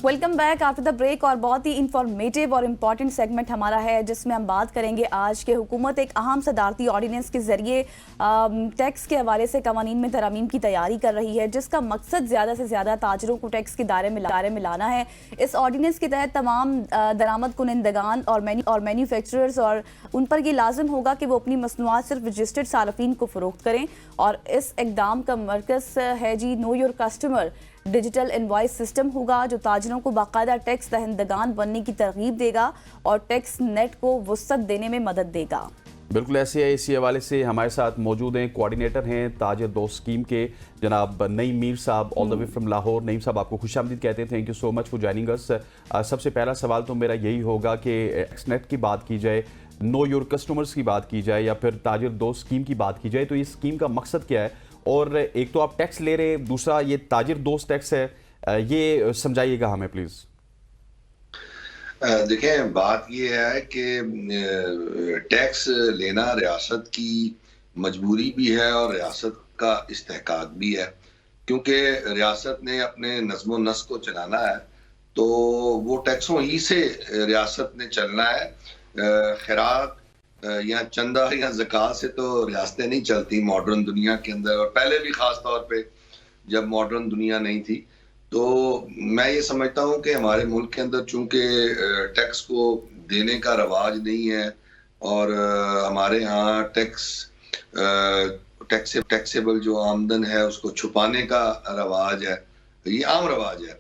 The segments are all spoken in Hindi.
Welcome back after the break. और बहुत ही इंफॉर्मेटिव और इम्पॉर्टेंट सेगमेंट हमारा है जिसमें हम बात करेंगे आज के हुकूमत एक अहम सदारती ऑर्डिनेंस के जरिए टैक्स के हवाले से कवानीन में तरमीम की तैयारी कर रही है, जिसका मकसद ज़्यादा से ज़्यादा ताजरों को टैक्स के दायरे में लाना है। इस ऑर्डिनेंस के तहत तमाम दरामद कुनंदगान और मैन्युफैक्चरर्स और उन पर यह लाजिम होगा कि वो अपनी मसनूआत सिर्फ रजिस्टर्ड सारफीन को फ़रोख्त करें। और इस इकदाम का मरकज़ है जी know your customer digital invoice system होगा, जो ताजरों को बाकायदा टैक्स दहिंदगान बनने की तरगीब देगा और टैक्स नेट को वसअत देने में मदद देगा। बिल्कुल ऐसे है। इसी हवाले से हमारे साथ मौजूद हैं, कोऑर्डिनेटर हैं ताजर दोस्त स्कीम के जनाब नईम मीर साहब all the way from Lahore. Naeem साहब आपको खुशामदीद कहते हैं, thank you so much for joining us. सबसे पहला सवाल तो मेरा यही होगा कि टैक्स नेट की बात की जाए, नो योर कस्टमर्स की बात की जाए या फिर ताजर दोस्त स्कीम की बात की जाए, तो ये स्कीम का मकसद क्या है? और एक तो आप टैक्स ले रहे हैं, दूसरा ये ताजिर दोस्त टैक्स है, ये समझाइएगा हमें प्लीज। देखें, बात ये है कि टैक्स लेना रियासत की मजबूरी भी है और रियासत का इस्तेहकाक भी है, क्योंकि रियासत ने अपने नज़्म व नस्क को चलाना है तो वो टैक्सों ही से रियासत ने चलना है। खैरात या चंदा या ज़कात से तो रियासतें नहीं चलती मॉडर्न दुनिया के अंदर, और पहले भी ख़ास तौर पे जब मॉडर्न दुनिया नहीं थी। तो मैं ये समझता हूँ कि हमारे मुल्क के अंदर चूंकि टैक्स को देने का रवाज नहीं है और हमारे यहाँ टैक्सेबल जो आमदन है उसको छुपाने का रवाज है, ये आम रवाज है।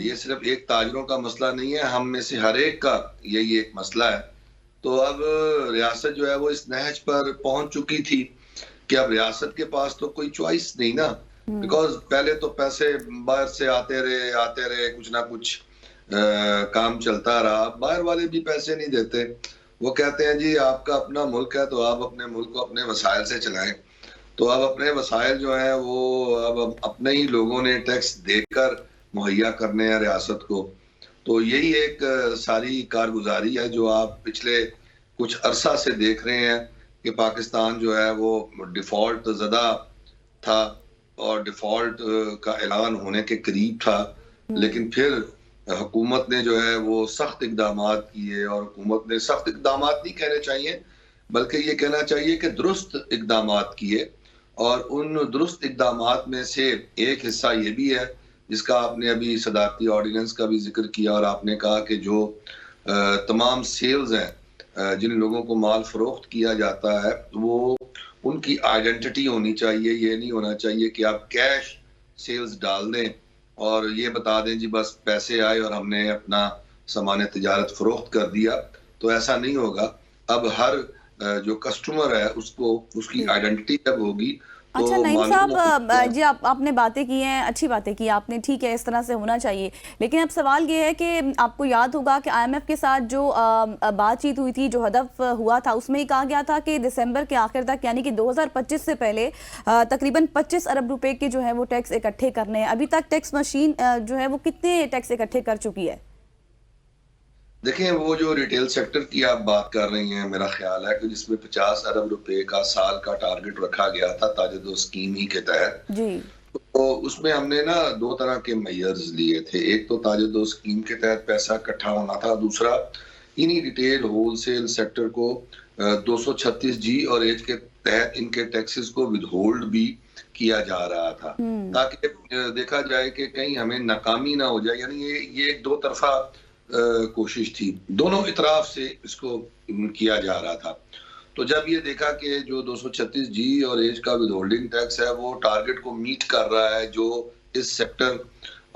ये सिर्फ एक ताजरों का मसला नहीं है, हम में से हर एक का यही एक मसला है। तो अब रियासत जो है वो इस नहज पर पहुंच चुकी थी कि अब रियासत के पास तो कोई चॉइस नहीं ना, बिकॉज पहले तो पैसे बाहर से आते रहे कुछ ना कुछ काम चलता रहा। बाहर वाले भी पैसे नहीं देते, वो कहते हैं जी आपका अपना मुल्क है तो आप अपने मुल्क को अपने वसाइल से चलाएं। तो अब अपने वसाइल जो है वो अब अपने ही लोगों ने टैक्स देकर मुहैया करने हैं रियासत को। तो यही एक सारी कारगुजारी है जो आप पिछले कुछ अरसा से देख रहे हैं कि पाकिस्तान जो है वो डिफॉल्ट ज़दा था और डिफॉल्ट का ऐलान होने के करीब था, लेकिन फिर हुकूमत ने जो है वो सख्त इकदामात किए, और हुकूमत ने सख्त इकदामात नहीं कहने चाहिए बल्कि ये कहना चाहिए कि दुरुस्त इकदामात किए। और उन दुरुस्त इकदामात में से एक हिस्सा ये भी है जिसका आपने अभी सदारती ऑर्डिनेंस का भी जिक्र किया, और आपने कहा कि जो तमाम सेल्स हैं जिन लोगों को माल फरोख्त किया जाता है वो उनकी आइडेंटिटी होनी चाहिए। ये नहीं होना चाहिए कि आप कैश सेल्स डाल दें और ये बता दें जी बस पैसे आए और हमने अपना सामान तिजारत फरोख्त कर दिया, तो ऐसा नहीं होगा। अब हर जो कस्टमर है उसको उसकी आइडेंटिटी जब होगी। अच्छा नईम साहब जी, आपने बातें की हैं, अच्छी बातें की आपने, ठीक है इस तरह से होना चाहिए। लेकिन अब सवाल ये है कि आपको याद होगा कि IMF के साथ जो बातचीत हुई थी, जो हदफ हुआ था, उसमें ही कहा गया था कि दिसंबर के आखिर तक यानी कि 2025 से पहले तकरीबन 25 अरब रुपए के जो है वो टैक्स इकट्ठे करने हैं। अभी तक टैक्स मशीन जो है वो कितने टैक्स इकट्ठे कर चुकी है? देखें, वो जो रिटेल सेक्टर की आप बात कर रही हैं, मेरा ख्याल है कि जिसमें 50 अरब रुपए का साल का टारगेट रखा गया था ताजे दो स्कीम ही के तहत जी, तो उसमें हमने ना दो तरह के मेजर्स लिए थे। एक तो ताजे दो स्कीम के तहत पैसा इकट्ठा होना था, दूसरा इन्हीं रिटेल होलसेल सेक्टर को 236G और एज के तहत इनके टैक्सेस को विदहोल्ड भी किया जा रहा था, ताकि देखा जाए कि कहीं हमें नाकामी ना हो जाए। यानी ये एक दो तरफा कोशिश थी, दोनों इतराफ से इसको किया जा रहा था। तो जब ये देखा कि जो 236G और एज का विदहोल्डिंग टैक्स है वो टारगेट को मीट कर रहा है जो इस सेक्टर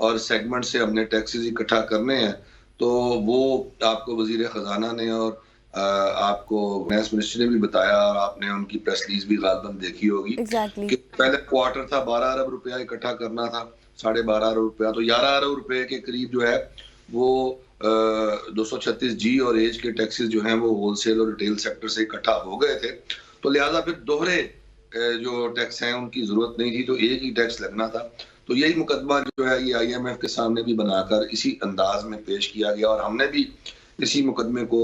और सेगमेंट से हमने टैक्सेस इकट्ठा करने हैं, तो वो आपको वजीर खजाना ने और आपको फाइनेंस मिनिस्टर ने भी बताया, और आपने उनकी प्रेस रिलीज भी गालबन देखी होगी कि पहले क्वार्टर था 12 अरब रुपया इकट्ठा करना था, 12.5 अरब रुपया, तो 11 अरब रुपए के करीब जो है वो 236G और एज के टैक्सेस जो हैं वो होलसेल और रिटेल सेक्टर से इकट्ठा हो गए थे। तो लिहाजा फिर दोहरे जो टैक्स हैं उनकी जरूरत नहीं थी, तो एक ही टैक्स लगना था। तो यही मुकदमा जो है ये IMF के सामने भी बनाकर इसी अंदाज में पेश किया गया, और हमने भी इसी मुकदमे को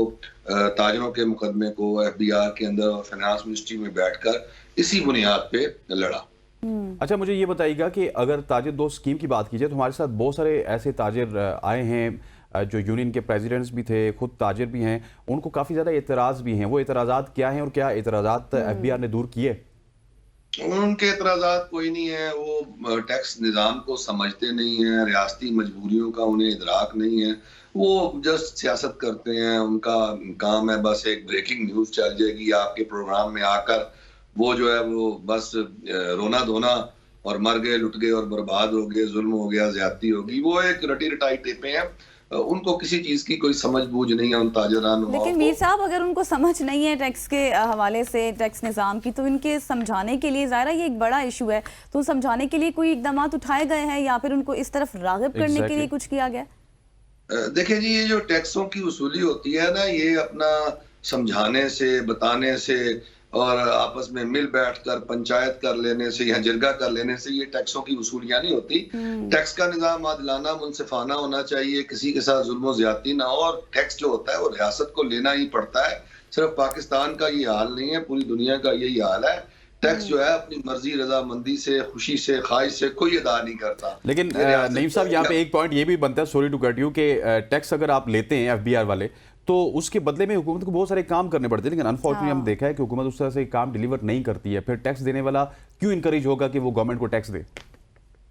ताजरों के मुकदमे को FBR के अंदर और फाइनेंस मिनिस्ट्री में बैठकर इसी बुनियाद पे लड़ा। अच्छा, मुझे ये बताइएगा कि अगर ताजिर दोस्त स्कीम की बात की जाए तो हमारे साथ बहुत सारे ऐसे ताजिर आए हैं जो यूनियन के प्रेसिडेंट्स भी थे, खुद ताजिर भी हैं, उनको काफ़ी ज़्यादा एतराज़ भी हैं। वो एतराज़ात क्या हैं और क्या एतराज़ात FBR ने दूर किए? उनके एतराज़ात कोई नहीं है, वो टैक्स निज़ाम को समझते नहीं हैं, रियासती मजबूरियों का उन्हें इदराक नहीं है। वो जस्ट सियासत करते हैं, उनका काम है बस एक ब्रेकिंग न्यूज़ चल जाएगी आपके प्रोग्राम में आकर, वो जो है वो बस रोना धोना और मर गए, लुट गए और बर्बाद हो गए, जुल्म हो गया, ज्यादती होगी। वो एक रटी रटाई टेपे हैं, उनको किसी चीज की कोई समझ बूझ नहीं है उन ताजरान। लेकिन मीर साहब, अगर उनको समझ नहीं है टैक्स के हवाले से, टैक्स निज़ाम की, तो इनके समझाने के लिए, ज़ाहिर है ये एक बड़ा इशू है, तो समझाने के लिए कोई इकदाम उठाए गए हैं या फिर उनको इस तरफ राग़िब करने के लिए कुछ किया गया? देखिए जी, ये जो टैक्सों की वसूली होती है ना, ये अपना समझाने से, बताने से और आपस में मिल बैठकर पंचायत कर लेने से या जिरगा कर लेने से ये टैक्सों की वसूलियां नहीं होती। टैक्स का निजाम आदिलाना, मुनसिफाना होना चाहिए, किसी के साथ जुल्म ज्यादती ना हो। और टैक्स जो होता है वो रियासत को लेना ही पड़ता है। सिर्फ पाकिस्तान का ये हाल नहीं है, पूरी दुनिया का यही हाल है। टैक्स जो है अपनी मर्जी, रजामंदी से, खुशी से, ख्वाहिश से कोई अदा नहीं करता। लेकिन नईम साहब, यहाँ पे एक पॉइंट ये भी बनता है, सॉरी टू कट यू, कि टैक्स अगर आप लेते हैं FBR वाले, तो उसके बदले में हुकूमत को बहुत सारे काम करने पड़ते हैं। लेकिन अनफॉर्चुनेटली हम देखा है कि हुकूमत उस तरह से काम डिलीवर नहीं करती है। फिर टैक्स देने वाला क्यों इनकरेज होगा कि वो गवर्नमेंट को टैक्स दे?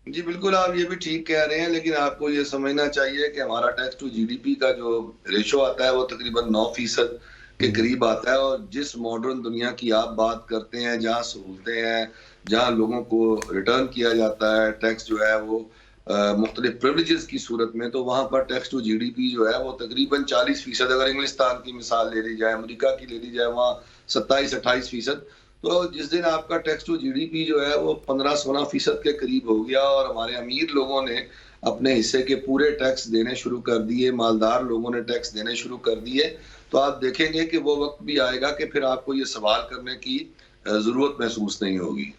जी बिल्कुल, आप ये भी ठीक कह रहे हैं, लेकिन आपको ये समझना चाहिए कि हमारा टैक्स टू GDP का जो रेशो आता है वो तकरीबन 9% के करीब आता है। और जिस मॉडर्न दुनिया की आप बात करते हैं, जहाँ सहूलतें हैं, जहाँ लोगों को रिटर्न किया जाता है टैक्स जो है वो मुख्तलिफ प्रिविलेजेस की सूरत में, तो वहाँ पर टैक्स टू GDP जो है वो तकरीबन 40%। अगर इंग्लिस्तान की मिसाल ले ली जाए, अमेरिका की ले ली जाए, वहाँ 27-28%। तो जिस दिन आपका टैक्स टू GDP जो है वो 15-16% के करीब हो गया और हमारे अमीर लोगों ने अपने हिस्से के पूरे टैक्स देने शुरू कर दिए, मालदार लोगों ने टैक्स देने शुरू कर दिए, तो आप देखेंगे कि वो वक्त भी आएगा कि फिर आपको ये सवाल करने की जरूरत महसूस नहीं होगी।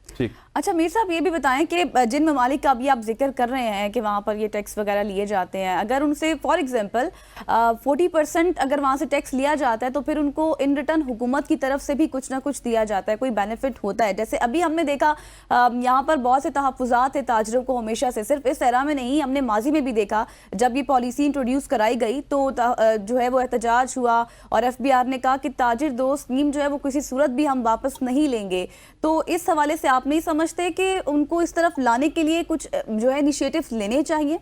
ठीक। अच्छा मीर साहब, ये भी बताएं कि जिन ममालिक का अभी आप जिक्र कर रहे हैं कि वहाँ पर ये टैक्स वगैरह लिए जाते हैं, अगर उनसे फॉर एग्जांपल 40% अगर वहाँ से टैक्स लिया जाता है, तो फिर उनको इन रिटर्न हुकूमत की तरफ से भी कुछ ना कुछ दिया जाता है, कोई बेनिफिट होता है? जैसे अभी हमने देखा यहाँ पर बहुत से तहफ़्फ़ुज़ात है ताजरों को हमेशा से, सिर्फ इस एरा में नहीं, हमने माजी में भी देखा जब ये पॉलिसी इंट्रोड्यूस कराई गई तो जो है वो एहतजाज हुआ और FBR ने कहा कि ताजिर दोस्त स्कीम जो है वो किसी सूरत भी हम वापस नहीं लेंगे। तो इस हवाले से आप नहीं समझते कि उनको इस तरफ लाने के लिए कुछ जो है इनिशिएटिव लेने चाहिए?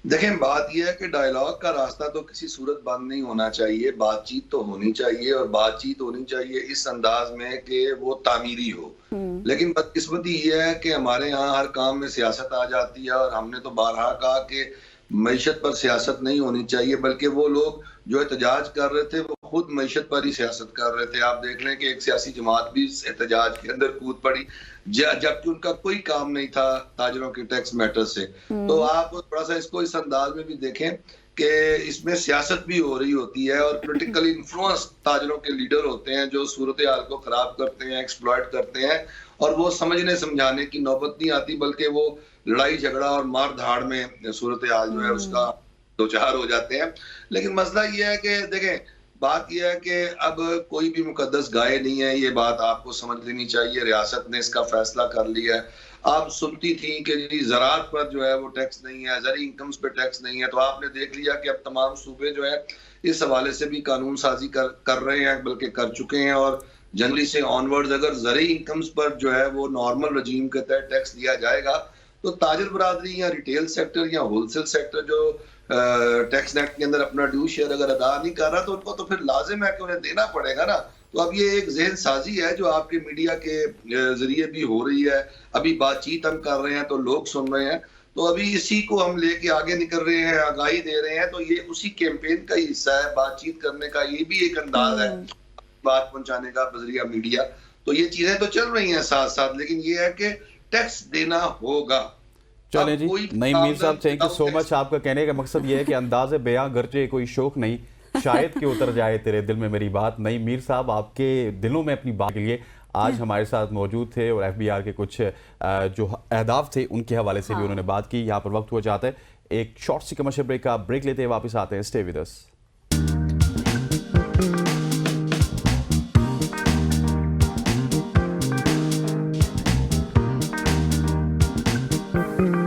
देखें, बात यह है कि डायलॉग का रास्ता तो किसी सूरत बंद नहीं होना चाहिए, बातचीत तो होनी चाहिए और बातचीत होनी चाहिए इस अंदाज में कि वो तामीरी हो। लेकिन बदकिस्मती ये है कि हमारे यहाँ हर काम में सियासत आ जाती है और हमने तो बारहा कहा कि मईशत पर सियासत नहीं होनी चाहिए, बल्कि वो लोग जो एहतजाज कर रहे थे वो खुद मईशत पर ही सियासत कर रहे थे। आप देख लें कि एक सियासी जमात भी एहतजाज के अंदर कूद पड़ी जबकि उनका कोई काम नहीं था ताजरों के टैक्स मैटर से। तो आप थोड़ा सा इसको इस अंदाज में भी देखें कि इसमें सियासत भी हो रही होती है और पॉलिटिकल इन्फ्लुएंस ताजरों के लीडर होते हैं जो सूरत हाल को खराब करते हैं, एक्सप्लॉइट करते हैं और वो समझने समझाने की नौबत नहीं आती, बल्कि वो लड़ाई झगड़ा और मार धाड़ में सूरत हाल जो है उसका दो चार हो जाते हैं। लेकिन मसला ये है कि देखें, बात यह है कि अब कोई भी मुकद्दस गाय नहीं है, ये बात आपको समझ लेनी चाहिए। रियासत ने इसका फैसला कर लिया है। आप सुनती थी कि जी ज़राअत पर जो है वो टैक्स नहीं है, ज़री इनकम्स पे टैक्स नहीं है, तो आपने देख लिया कि अब तमाम सूबे जो है इस हवाले से भी कानून साजी कर रहे हैं, बल्कि कर चुके हैं। और जनवरी से ऑनवर्ड्स अगर ज़री इनकम्स पर जो है वो नॉर्मल रजीम के तहत टैक्स दिया जाएगा तो ताजिर बरादरी या रिटेल सेक्टर या होलसेल सेक्टर जो टैक्स नेट के अंदर अपना ड्यू शेयर अगर अदा नहीं कर रहा तो उनको तो फिर लाजिम है कि उन्हें देना पड़ेगा ना। तो अब ये एक जहन साजी है जो आपके मीडिया के जरिए भी हो रही है। अभी बातचीत हम कर रहे हैं तो लोग सुन रहे हैं, तो अभी इसी को हम लेके आगे निकल रहे हैं, आगाही दे रहे हैं। तो ये उसी कैंपेन का ही हिस्सा है, बातचीत करने का ये भी एक अंदाज है, बात पहुंचाने का बजरिया मीडिया। तो ये चीजें तो चल रही हैं साथ साथ, लेकिन ये है कि टैक्स देना होगा। चलें जी, नईम मीर साहब, थैंक यू सो मच। आपका कहने का मकसद ये है कि अंदाज़े बयां गर्चे कोई शौक नहीं, शायद कि उतर जाए तेरे दिल में मेरी बात। नईम मीर साहब आपके दिलों में अपनी बात के लिए आज हमारे साथ मौजूद थे और FBR के कुछ जो अहदाफ थे उनके हवाले से भी उन्होंने बात की। यहाँ पर वक्त हुआ जाता है एक शॉर्ट सी कमर्शियल ब्रेक का, ब्रेक लेते हैं, वापस आते हैं। Stay with us. हैं।